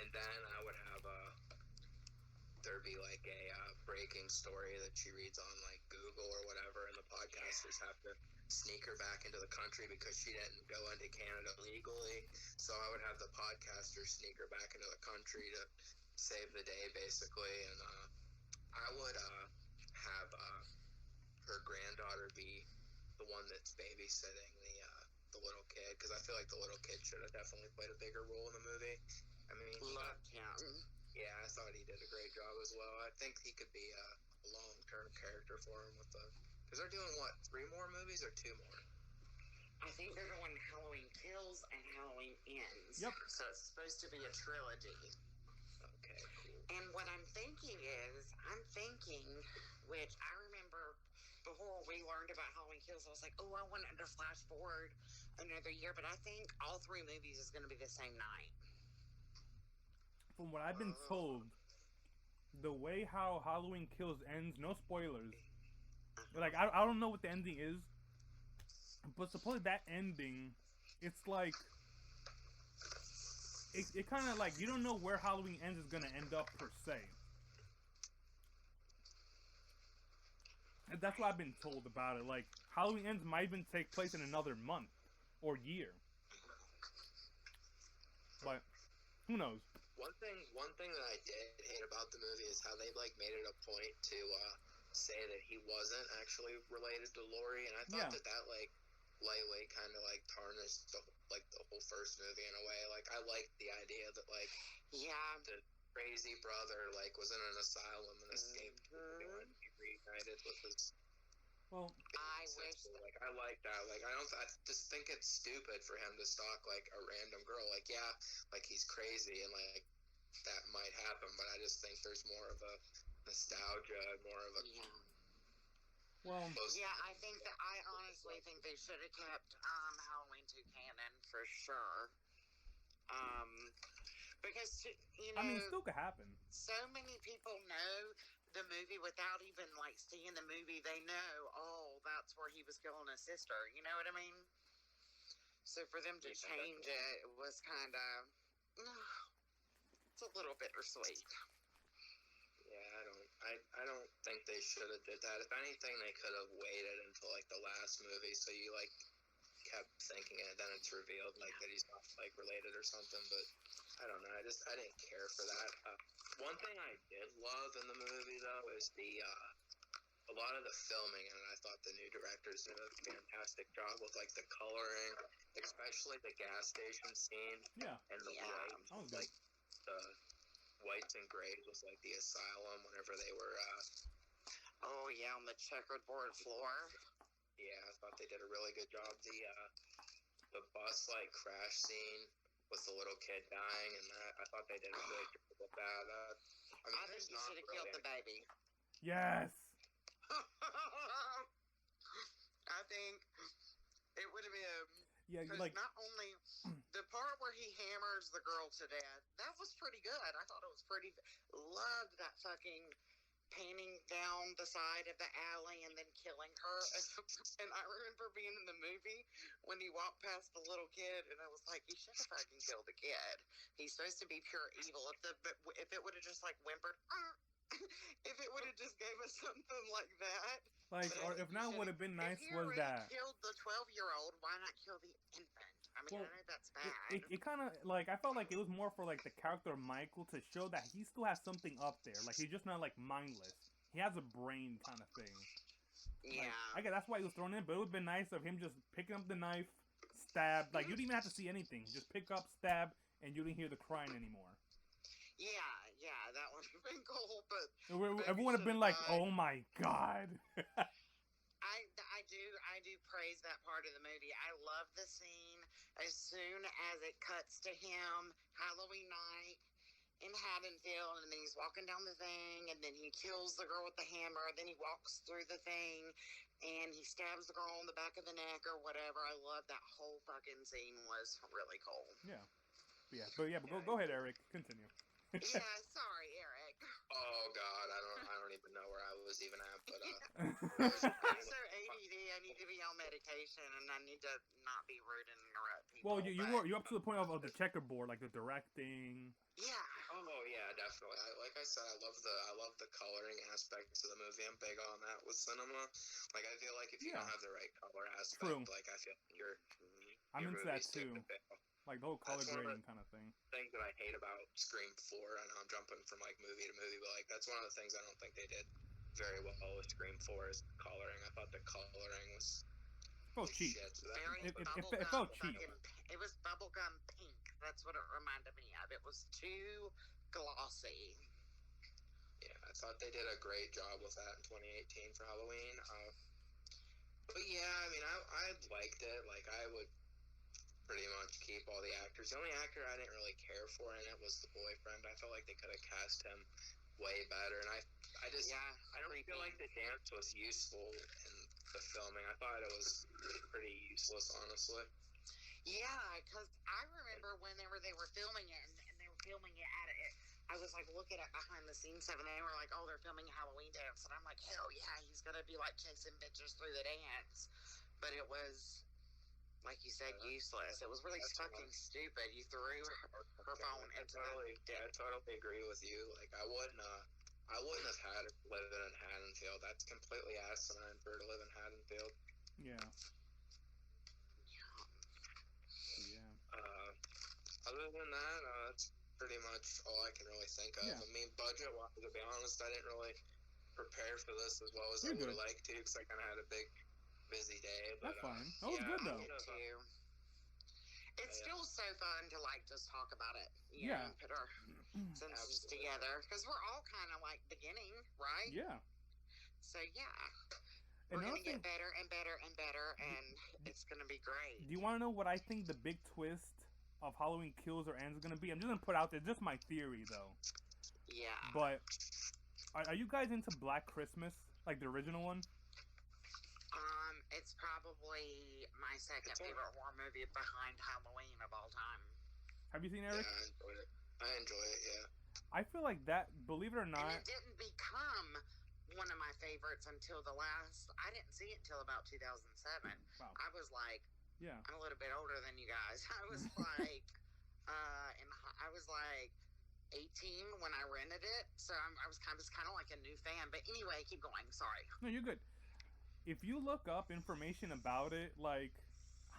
and then I would have there'd be like a breaking story that she reads on like Google or whatever, and the podcasters have to sneak her back into the country because she didn't go into Canada legally. So I would have the podcasters sneak her back into the country to save the day, basically, and I would have her granddaughter be the one that's babysitting the little kid, because I feel like the little kid should have definitely played a bigger role in the movie. I mean, Loved him. yeah, I thought he did a great job as well. I think he could be a long-term character for him because they're doing what, 3 more movies or 2 more? I think they're doing Halloween Kills and Halloween Ends. Yep. So it's supposed to be a trilogy. Okay, cool. And what I'm thinking, which I remember before we learned about Halloween Kills, I was like, oh, I wanted to flash forward another year, but I think all 3 movies is going to be the same night. From what I've been told, the way how Halloween Kills ends, no spoilers. Like I don't know what the ending is, but supposedly that ending, it's like it kind of like you don't know where Halloween Ends is gonna end up per se. And that's what I've been told about it. Like Halloween Ends might even take place in another month or year, but who knows? One thing that I did hate about the movie is how they like made it a point to say that he wasn't actually related to Laurie, and I thought that like lightly kind of like tarnished the whole first movie in a way. Like I liked the idea that like the crazy brother like was in an asylum and escaped and he reunited with his. Well, I wish like I like that. Like I just think it's stupid for him to stalk like a random girl. Like like he's crazy and like that might happen, but I just think there's more of a nostalgia, more of a well, I think that I honestly think they should have kept Halloween 2 canon for sure. Because I mean, it still could happen. So many people know the movie without even like seeing the movie. They know, oh, that's where he was killing his sister. You know what I mean? So for them to change it was kind of it's a little bittersweet. Yeah, I don't think they should have did that. If anything, they could have waited until like the last movie, so you like kept thinking it, then it's revealed like that he's not like related or something. But I don't know. I didn't care for that. One thing I did love in the movie though is a lot of the filming, and I thought the new directors did a fantastic job with like the coloring, especially the gas station scene. Yeah. And the white, like the whites and grays was like the asylum whenever they were. On the checkerboard floor. Yeah, I thought they did a really good job. The bus like crash scene with the little kid dying, and I thought they did a good job with that. I think you should have killed the baby. Yes. I think it would have been. Yeah, Because like not only the part where he hammers the girl to death, that was pretty good. I thought it was pretty. Loved that fucking panning down the side of the alley and then killing her. And I remember being in the movie when he walked past the little kid, and I was like, he should have fucking killed the kid. He's supposed to be pure evil. If it would have just like whimpered, if it would have just gave us something like that. Like, or if not, would have been nice was that killed the 12-year-old. Why not kill the infant? I mean, Well, I know that's bad. it kind of like I felt like it was more for like the character of Michael to show that he still has something up there. Like he's just not like mindless. He has a brain kind of thing. Yeah. Like, I guess that's why he was thrown in. But it would have been nice of him just picking up the knife, stab. Like you didn't even have to see anything. Just pick up, stab, and you didn't hear the crying anymore. Yeah, that would have been cool. But everyone would have been like, "Oh my god." I do praise that part of the movie. I love the scene as soon as it cuts to him Halloween night in Haddonfield, and then he's walking down the thing, and then he kills the girl with the hammer, then he walks through the thing, and he stabs the girl on the back of the neck or whatever. I love that whole fucking scene. Was really cool. But go ahead, Eric. Continue. Yeah, sorry, Eric. Oh God, I don't even know where I was even at, but I'm so ADD. I need to be on medication, and I need to not be rude and interrupt people. Well, you're up to the point of the checkerboard, like the directing. Yeah. Oh yeah, definitely. Like I said, I love the coloring aspects of the movie. I'm big on that with cinema. Like I feel like if you don't have the right color aspect, like I feel your I'm into that movie's too. Like the whole color grading kind of thing. Things that I hate about Scream 4. I know I'm jumping from like movie to movie, but like that's one of the things I don't think they did very well with Scream 4 is coloring. I thought the coloring was cheap. It felt cheap. It was bubblegum pink. That's what it reminded me of. It was too glossy. Yeah, I thought they did a great job with that in 2018 for Halloween. But yeah, I mean, I liked it. Like I would pretty much keep all the actors. The only actor I didn't really care for in it was the boyfriend. I felt like they could have cast him way better, and I don't feel like the dance was useful in the filming. I thought it was pretty useless, honestly. Yeah, because I remember whenever they were filming it, and they were filming it at it, I was like looking at behind the scenes stuff, and they were like, "Oh, they're filming a Halloween dance," and I'm like, "Hell yeah, he's gonna be like chasing bitches through the dance," but it was. Like you said, useless. It was really fucking stupid. You threw her phone into I totally agree with you. Like I wouldn't have had her live in Haddonfield. That's completely asinine for her to live in Haddonfield. Yeah. Other than that, that's pretty much all I can really think of. Yeah. I mean, budget-wise, to be honest, I didn't really prepare for this as well as I would have liked to, because I kind of had a big busy day. But, that's fine. That was good though. It's still so fun to like just talk about it. You know, put our senses together because we're all kind of like beginning, right? Yeah. So we're gonna get better and better and better, and it's gonna be great. Do you want to know what I think the big twist of Halloween Kills or Ends is gonna be? I'm just gonna put out there, just my theory though. Yeah. But are you guys into Black Christmas, like the original one? It's probably my second favorite horror movie behind Halloween of all time. Have you seen Eric? Yeah, I enjoy it, yeah. I feel like that, believe it or not... And it didn't become one of my favorites until I didn't see it until about 2007. Wow. I was like... Yeah. I'm a little bit older than you guys. I was like... I was like 18 when I rented it, so I was kind of like a new fan. But anyway, keep going. Sorry. No, you're good. If you look up information about it, like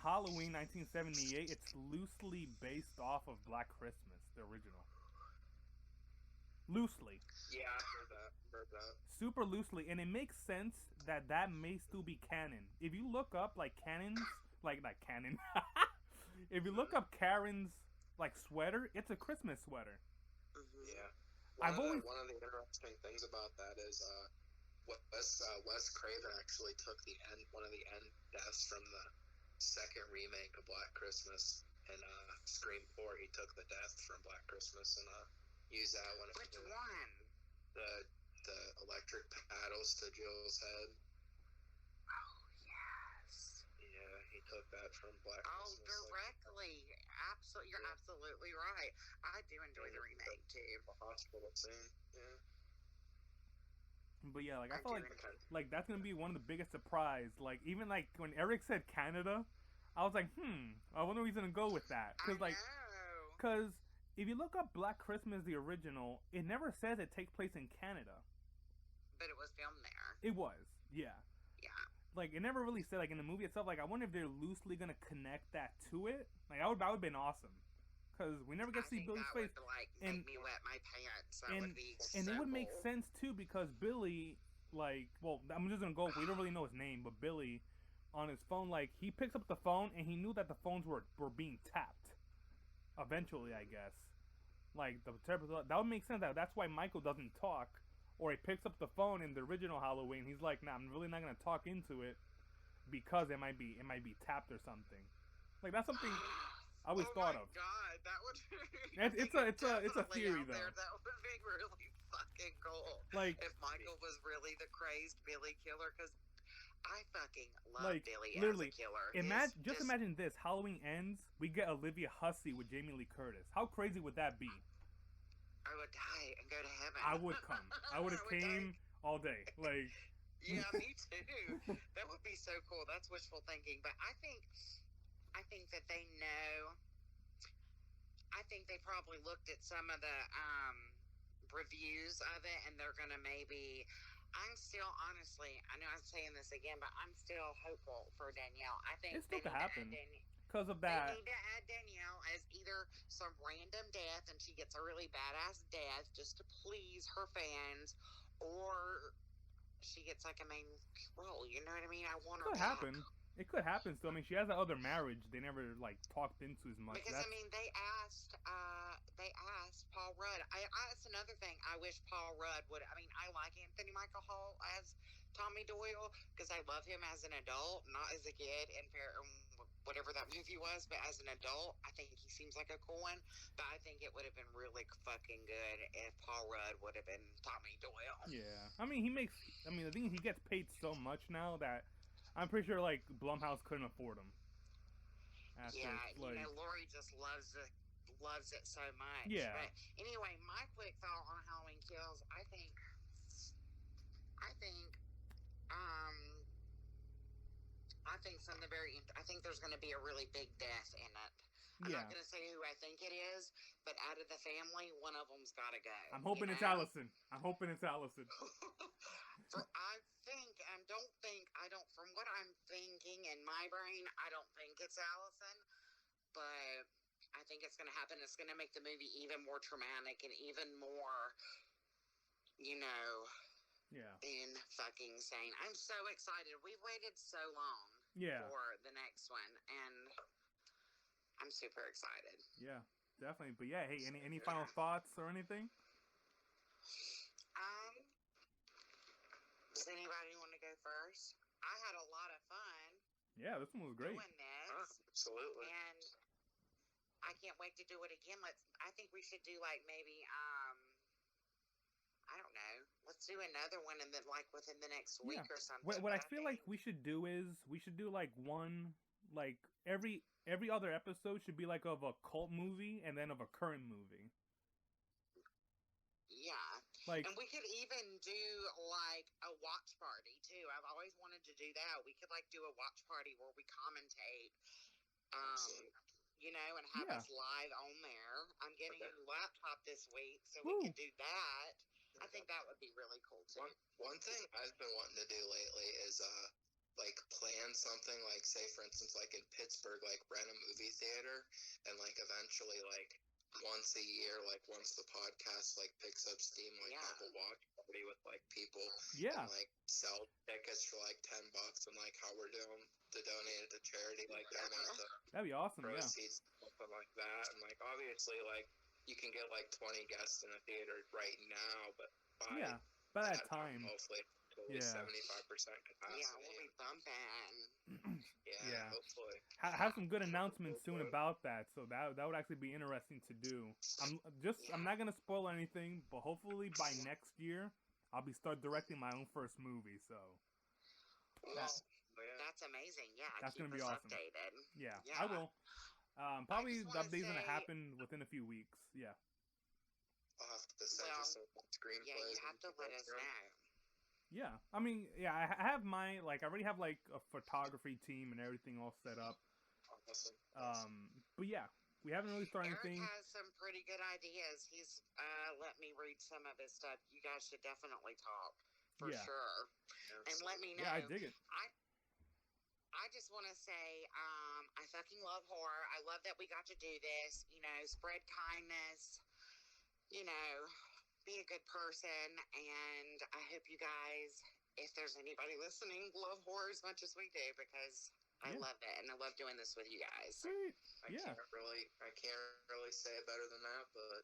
Halloween 1978, it's loosely based off of Black Christmas, the original. Loosely. Yeah, I heard that. Super loosely, and it makes sense that may still be canon. If you look up like canons, like canon. If you look up Karen's like sweater, it's a Christmas sweater. Mm-hmm. Yeah. One of the interesting things about that is Wes Craven actually took one of the end deaths from the second remake of Black Christmas. in Scream 4, he took the death from Black Christmas and used that one. Which one? The electric paddles to Jill's head. Oh, yes. Yeah, he took that from Black Christmas. Christmas. Directly. Absolutely, you're absolutely right. I do enjoy the remake too. The hospital scene. Yeah. But yeah, like I feel like that's gonna be one of the biggest surprise. Like even like when Eric said Canada, I was like, I wonder if he's gonna go with that. Cause if you look up Black Christmas, the original, it never says it takes place in Canada. But it was filmed there. It was, yeah. Yeah. Like it never really said like in the movie itself. Like I wonder if they're loosely gonna connect that to it. Like that would have been awesome. Because we never get to see Billy's face. Would, like, make me wet my pants. That would be and so it would cool. make sense too because Billy, like, well, I'm just gonna go. We don't really know his name, but Billy, on his phone, like, he picks up the phone and he knew that the phones were being tapped. Eventually, I guess. Like that would make sense. That's why Michael doesn't talk, or he picks up the phone in the original Halloween. He's like, nah, I'm really not gonna talk into it because it might be tapped or something. Like that's something I always thought of. Oh my god, that would. It's a theory though. That would be really fucking cool. Like if Michael was really the crazed Billy killer, because I fucking love Billy literally, as a killer. Imagine this: Halloween ends, we get Olivia Hussey with Jamie Lee Curtis. How crazy would that be? I would die and go to heaven. I would come. I would have came all day. Like. Yeah, me too. That would be so cool. That's wishful thinking, but I think that they know. I think they probably looked at some of the reviews of it, and they're gonna maybe. I'm still honestly. I know I'm saying this again, but I'm still hopeful for Danielle. I think it's still to happen because of that. They need to add Danielle as either some random death, and she gets a really badass death just to please her fans, or she gets like a main role. You know what I mean? I want her. It could happen. It could happen still. I mean, she has that other marriage they never like talked into as much. Because I mean, they asked Paul Rudd. That's another thing. I wish Paul Rudd would. I mean, I like Anthony Michael Hall as Tommy Doyle because I love him as an adult, not as a kid, and whatever that movie was. But as an adult, I think he seems like a cool one. But I think it would have been really fucking good if Paul Rudd would have been Tommy Doyle. Yeah, I mean, the thing is, he gets paid so much now that. I'm pretty sure, like, Blumhouse couldn't afford him. Lori just loves it so much. Yeah. But anyway, my quick thought on Halloween Kills, I think I think there's going to be a really big death in it. I'm not going to say who I think it is, but out of the family, one of them's got to go. I'm hoping it's Allison. From what I'm thinking in my brain, I don't think it's Allison, but I think it's going to happen. It's going to make the movie even more traumatic and even more, in fucking insane. I'm so excited. We've waited so long for the next one, and I'm super excited. Yeah, definitely. But yeah, hey, any final thoughts or anything? Does anybody want to go first? I had a lot of fun. Yeah, this one was great. Doing this. Absolutely. And I can't wait to do it again. I think we should do like maybe I don't know. Let's do another one and then like within the next week or something. What I feel like we should do is we should do like one like every other episode should be like of a cult movie and then of a current movie. Yeah. And we could even do like a watch party too. I've always wanted to do that. We could like do a watch party where we commentate, and have us live on there. I'm getting a laptop this week, so we can do that. I think that would be really cool too. One thing I've been wanting to do lately is like plan something like, say for instance, like in Pittsburgh, like rent a movie theater and like eventually like once a year, like once the podcast like picks up steam, like have a watch party with like people and like sell tickets for like $10 and like how we're doing to donate it to charity, like that'd be awesome. Proceeds, something like that. And like obviously like you can get like 20 guests in a theater right now, but by that time hopefully hopefully 75% capacity. Yeah, we'll be bumping. Yeah, hopefully. Have some good announcements soon about that, so that would actually be interesting to do. I'm not gonna spoil anything, but hopefully by next year I'll start directing my own first movie. So that's amazing. Yeah, that's keep gonna be us awesome. updated. Yeah, I will. Probably the update's gonna say- happen within a few weeks. Yeah. I'll have to send you some screenplays. Yeah, you have to let us know. Yeah, I mean, yeah, I have my I already have like a photography team and everything all set up. Awesome. But yeah, we haven't really started Eric anything. has some pretty good ideas. He's let me read some of his stuff. You guys should definitely talk for sure. And let me know. Yeah, I dig it. I just want to say, I fucking love horror. I love that we got to do this. You know, spread kindness. You know, be a good person. And I hope you guys, if there's anybody listening, love horror as much as we do, because I love it, and I love doing this with you guys. Sweet. I can't really say it better than that, but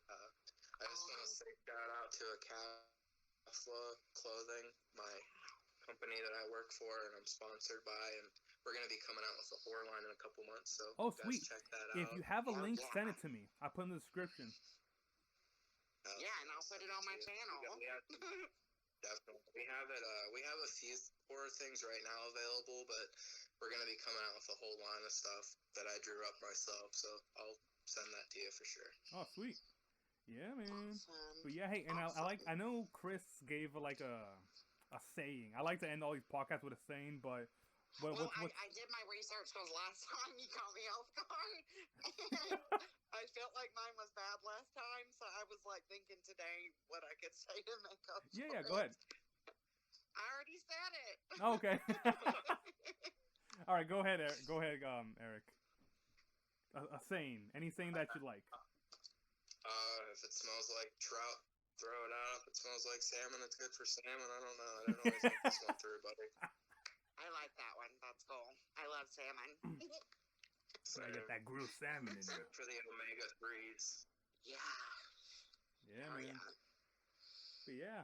I just want to say shout out to Acafla Clothing, my company that I work for and I'm sponsored by, and we're going to be coming out with a horror line in a couple months, so sweet. check that out. If you have a link, send it to me. I'll put in the description. Yeah, and I'll put it on my channel. Definitely. We have it. We have a few horror things right now available, but we're going to be coming out with a whole line of stuff that I drew up myself, so I'll send that to you for sure. Oh, sweet. Yeah, man. Awesome. But yeah, hey, and I know Kris gave a saying. I like to end all these podcasts with a saying, but I did my research because last time you caught me off guard. I felt like mine was bad last time, so I was like thinking today what I could say to make up for yeah, go ahead. I already said it. Oh, okay. All right, go ahead, Eric. Eric. A saying. Any saying that you like. If it smells like trout, throw it out. If it smells like salmon, it's good for salmon. I don't know. I don't always think this one through, buddy. I like that one. That's cool. I love salmon. So I get that grilled salmon in there. For the omega-3s. Yeah. Yeah, man. But yeah,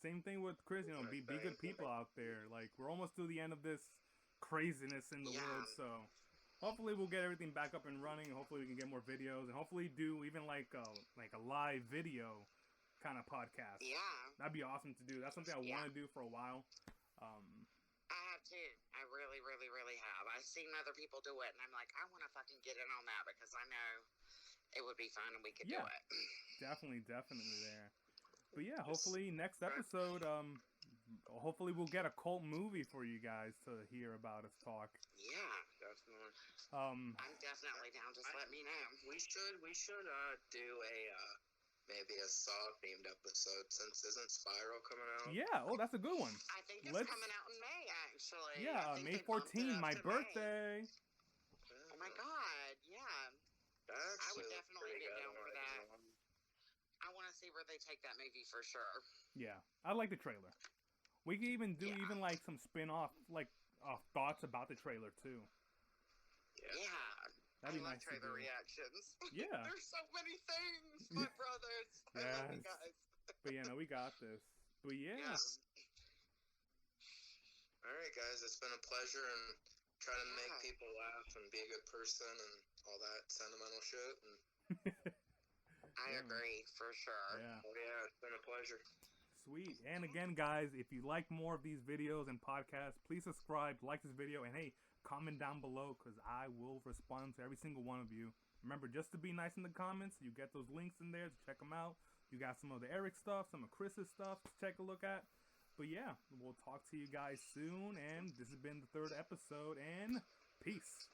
same thing with Kris. You know, be good people out there. Like, we're almost to the end of this craziness in the world, so hopefully we'll get everything back up and running. And hopefully we can get more videos, and hopefully do even like a live video kind of podcast. Yeah, that'd be awesome to do. That's something I want to do for a while. I have too. I really, really, really have. I've seen other people do it, and I'm like, I want to fucking get in on that because I know it would be fun and we could do it. Definitely there. But yeah, hopefully next episode, hopefully we'll get a cult movie for you guys to hear about us talk. Yeah, definitely. I'm definitely down. Just let me know. We should do maybe a Saw themed episode, since isn't Spiral coming out? Yeah. Oh, that's a good one. I think it's coming out in May, actually. Yeah, May 14th, my birthday. Oh my God! Yeah. I would definitely get down for that. I want to see where they take that movie for sure. Yeah, I like the trailer. We could even do like some spin-off thoughts about the trailer too. Yeah. That'd be I nice. Trailer reactions. Yeah. There's so many things, my brothers. I love you guys. But yeah, no, we got this. But yeah. All right, guys, it's been a pleasure, and try to make people laugh and be a good person and all that sentimental shit. And I agree, for sure. Yeah. Oh, yeah, it's been a pleasure. Sweet. And again, guys, if you like more of these videos and podcasts, please subscribe, like this video, and hey, comment down below because I will respond to every single one of you. Remember, just to be nice in the comments, you get those links in there to check them out. You got some of the Eric stuff, some of Kris's stuff to take a look at. But yeah, we'll talk to you guys soon, and this has been the 3rd episode, and peace.